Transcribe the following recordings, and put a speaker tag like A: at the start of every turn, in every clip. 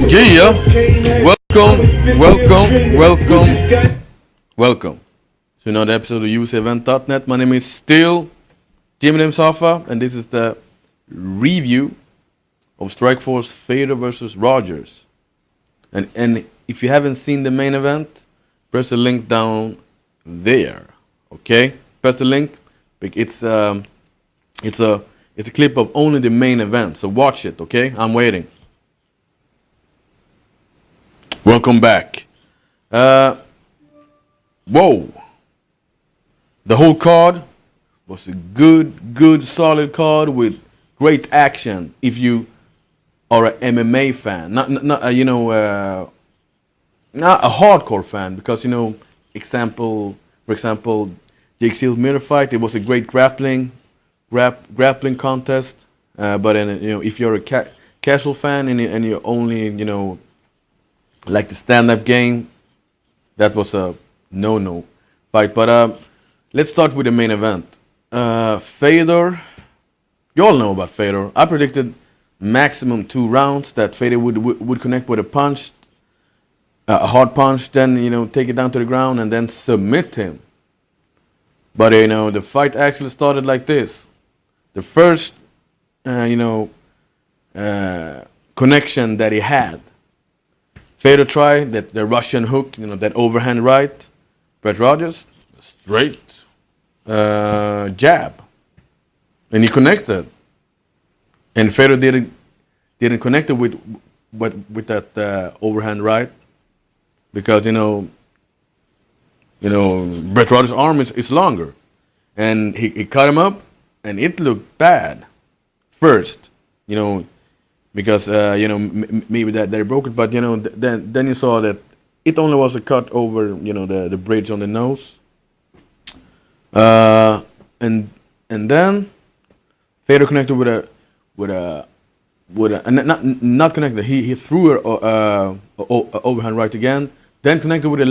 A: Yeah, welcome to another episode of UFCEvent.net. My name is still Jimmy Safa, and this is the review of Strikeforce Fedor versus Rogers. And if you haven't seen the main event, press the link down there. Okay, press the link. It's a clip of only the main event, so watch it. Okay, I'm waiting. Welcome back. Whoa. The whole card was a good, solid card with great action. If you are an MMA fan, not not a hardcore fan, because for example, Jake Seal's mirror fight. It was a great grappling contest. But then, if you're a casual fan and you only like the stand-up game, that was a no fight. But let's start with the main event. Fedor, you all know about Fedor. I predicted maximum 2 rounds, that Fedor would connect with a punch, a hard punch, then take it down to the ground and then submit him. But the fight actually started like this. The first connection that he had, Fedor tried the Russian hook, that overhand right. Brett Rogers, straight jab, and he connected. And Fedor didn't connect it with that overhand right, because Brett Rogers' arm is longer, and he cut him up, and it looked bad first, because maybe that they broke it, but then you saw that it only was a cut over the bridge on the nose, and then Fedor connected with a not connected. He threw a overhand right again, then connected with a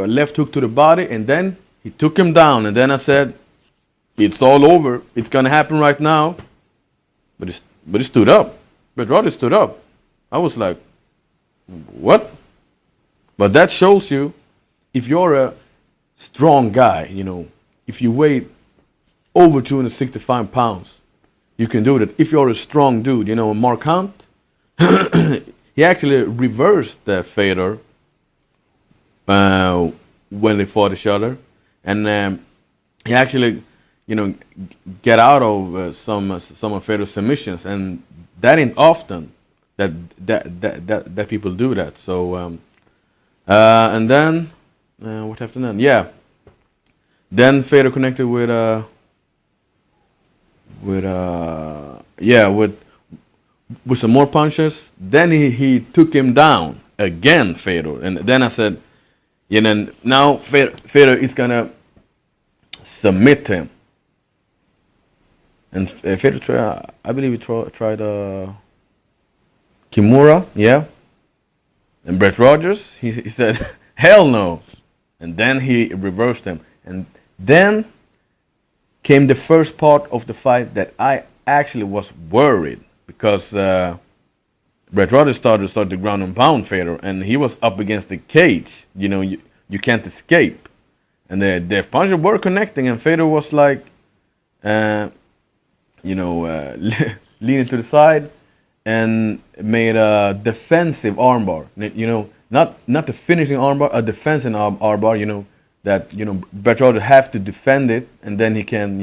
A: left hook to the body, and then he took him down. And then I said, it's all over. It's gonna happen right now. But he stood up. But Rogers stood up. I was like, what? But that shows you, if you're a strong guy, if you weigh over 265 pounds, you can do that. If you're a strong dude, Mark Hunt, he actually reversed Fedor when they fought each other, and he actually, get out of some of Fedor's submissions, and that ain't often that people do that. So and then what happened then? Yeah, then Fedor connected with some more punches. Then he took him down again, Fedor, and then I said, now Fedor is gonna submit him. And Fedor tried, I believe he tried Kimura, yeah. And Brett Rogers, he said, hell no. And then he reversed him. And then came the first part of the fight that I actually was worried, because Brett Rogers started the ground and pound Fedor, and he was up against the cage. You can't escape. And the punches were connecting, and Fedor was like, leaning to the side and made a defensive armbar. Not the finishing armbar, a defensive armbar. That Brett Rogers have to defend it, and then he can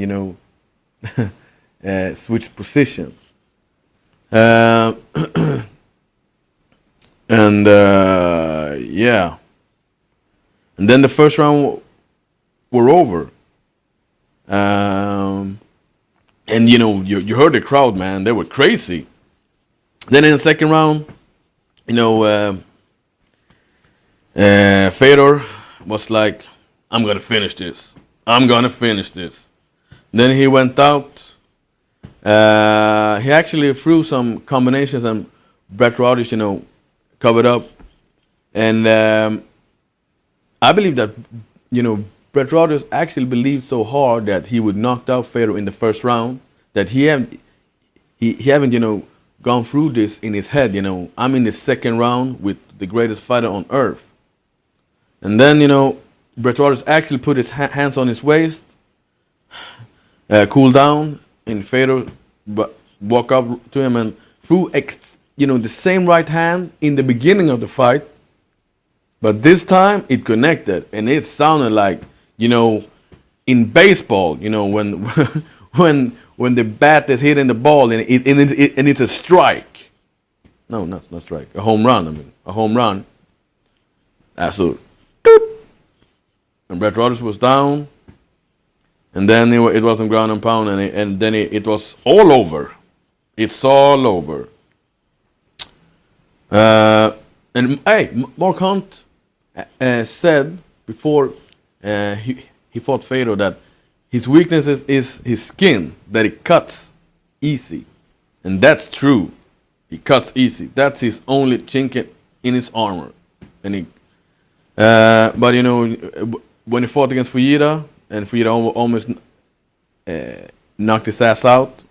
A: switch position. And yeah, and then the first round were over. And you heard the crowd, man. They were crazy. Then in the second round, Fedor was like, I'm gonna finish this. Then he went out. He actually threw some combinations, and Brett Rogers, covered up. And I believe that, Brett Rogers actually believed so hard that he would knock out Fedor in the first round, that he haven't gone through this in his head. I'm in the second round with the greatest fighter on earth. And then, Bret Waters actually put his hands on his waist, cool down, and Fedor walk up to him and threw, the same right hand in the beginning of the fight. But this time it connected, and it sounded like, in baseball, when when the bat is hitting the ball and it's a strike. No, not strike. A home run. A home run. That's a doop. And Bret Waters was down, and then it wasn't ground and pound, and then it was all over. It's all over. And hey, Mark Hunt said before he fought Fedor that his weakness is his skin, that it cuts easy. And that's true. He cuts easy. That's his only chink in his armor. And but when he fought against Fujita, and Fujita almost knocked his ass out,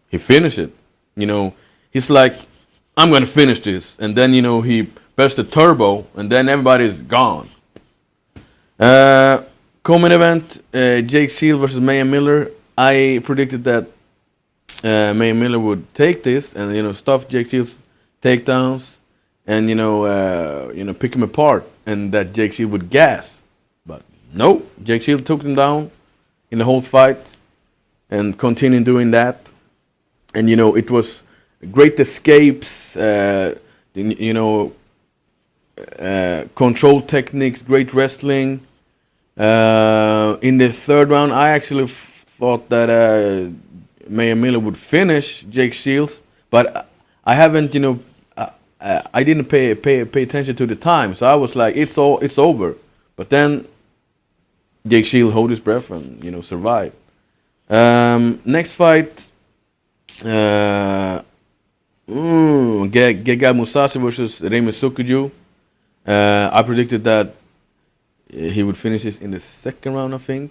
A: he finished it. He's like, I'm going to finish this. And then, he pressed the turbo, and then everybody's gone. Co-main event, Jake Shield versus Mayan Miller. I predicted that Mayan Miller would take this and, stuff Jake Shield's takedowns and, pick him apart, and that Jake Shield would gas. But no, Jake Shield took him down in the whole fight and continued doing that. And, it was great escapes, control techniques, great wrestling. In the third round, I actually thought that Mayan Miller would finish Jake Shields, but I haven't, I didn't pay attention to the time, so I was like, it's over. But then Jake Shields held his breath and survived. Next fight, Gegard Mousasi versus Raymond Sukuju. I predicted that he would finish this in the second round, I think,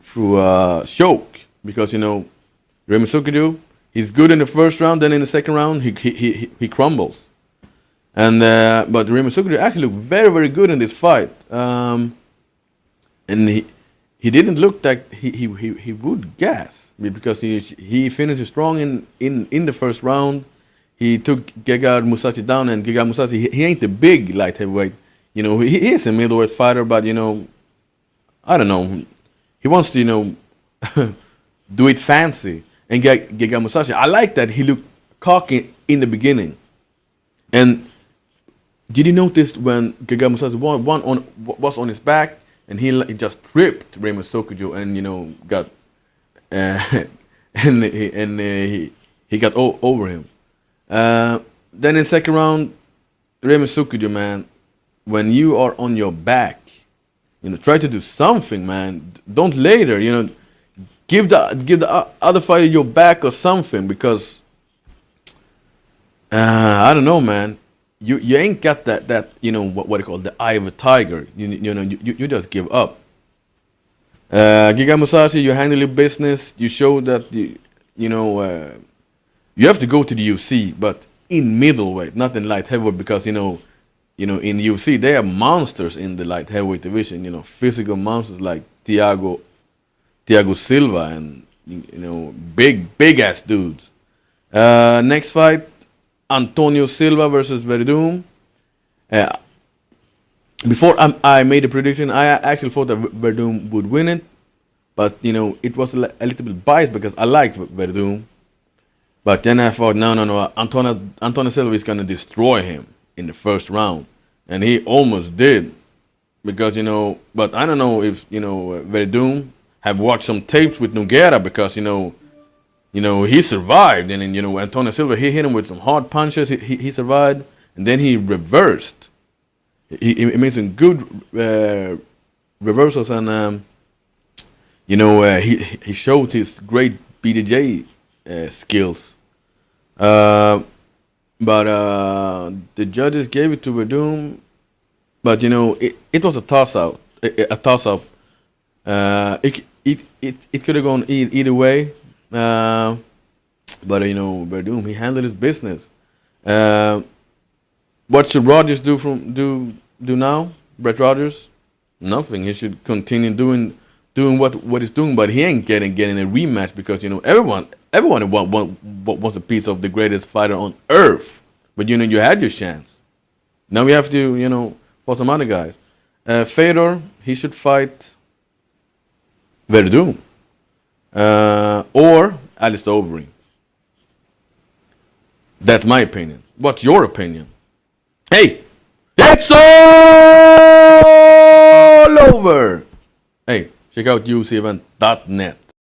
A: through a choke, because Raymond Sukuju, he's good in the first round, then in the second round he crumbles. And but Raymond Sukuju actually looked very, very good in this fight, and he didn't look like he would gas, because he finished strong in the first round. He took Gegard Mousasi down, and Gegard Mousasi, he ain't the big light heavyweight. He is a middleweight fighter, but I don't know. He wants to do it fancy. And Gegard Mousasi, I like that he looked cocky in the beginning. And did you notice when Gegard Mousasi was on his back, and he just tripped Raymond Sukuju and got and he got over him. Then in second round, Raymond Sukuju, man, when you are on your back, try to do something, man. Don't later, give the other fighter your back or something, because I don't know, man. You ain't got that what they call the eye of a tiger. You just give up. Gegard Mousasi, you handle your business. You show that you have to go to the UFC, but in middleweight, not in light heavyweight, because in UFC they are monsters in the light heavyweight division. Physical monsters like Thiago Silva and big ass dudes. Next fight, Antonio Silva versus Verdum. Before I made a prediction, I actually thought that Verdum would win it, but it was a little bit biased because I liked Verdum. But then I thought, no, Antonio Silva is gonna destroy him in the first round, and he almost did, because But I don't know if Verdum have watched some tapes with Nogueira, because he survived, and then Antonio Silva, he hit him with some hard punches. He survived, and then he reversed. He made some good reversals, and he showed his great BJJ skills. But the judges gave it to Verdum, but it was a toss out. A toss up. It could have gone either way. But Verdum, he handled his business. Uh, what should Rogers do now? Brett Rogers, nothing. He should continue doing what he's doing, but he ain't getting a rematch because everyone wants a piece of the greatest fighter on earth. But you had your chance. Now we have to for some other guys. Fedor, he should fight Verdum or Alistair Overeem. That's my opinion. What's your opinion? Hey, it's all over. Hey, check out UCEvent.net.